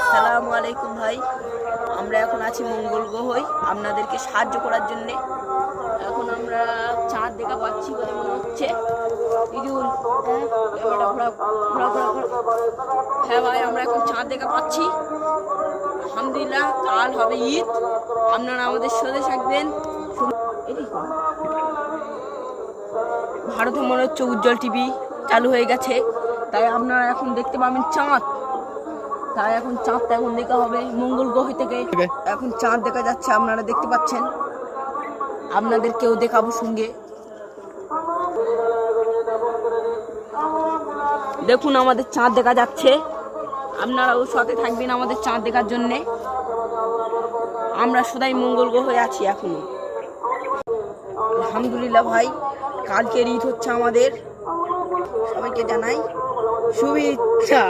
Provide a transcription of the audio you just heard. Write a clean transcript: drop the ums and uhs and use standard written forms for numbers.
আসসালামু আলাইকুম ভাই, আমরা এখন আছি মঙ্গল গ্রহে আপনাদেরকে সাহায্য করার জন্য। এখন আমরা চাঁদ দেখা পাচ্ছি বলে মনে হচ্ছে। ইদুল, হ্যাঁ ভাই, আমরা এখন চাঁদ দেখা পাচ্ছি। আলহামদুলিল্লাহ, কাল হবে ঈদ। আপনারা আমাদের সাথে থাকবেন। ভারতে মনে হচ্ছে উজ্জ্বল টিভি চালু হয়ে গেছে, তাই আপনারা এখন দেখতে পাবেন চাঁদ। তাই এখন চাঁদটা এখন দেখা হবে মঙ্গল গ্রহ থেকে। এখন চাঁদ দেখা যাচ্ছে, আপনারা দেখতে পাচ্ছেন। আপনাদেরকেও দেখাবো সঙ্গে। দেখুন আমাদের চাঁদ দেখা যাচ্ছে, আপনারাও সাথে থাকবেন আমাদের চাঁদ দেখার জন্যে। আমরা সদাই মঙ্গল গ্রহে আছি এখনো। আলহামদুলিল্লাহ ভাই, কালকের ঈদ হচ্ছে আমাদের। সবাইকে জানাই শুভেচ্ছা।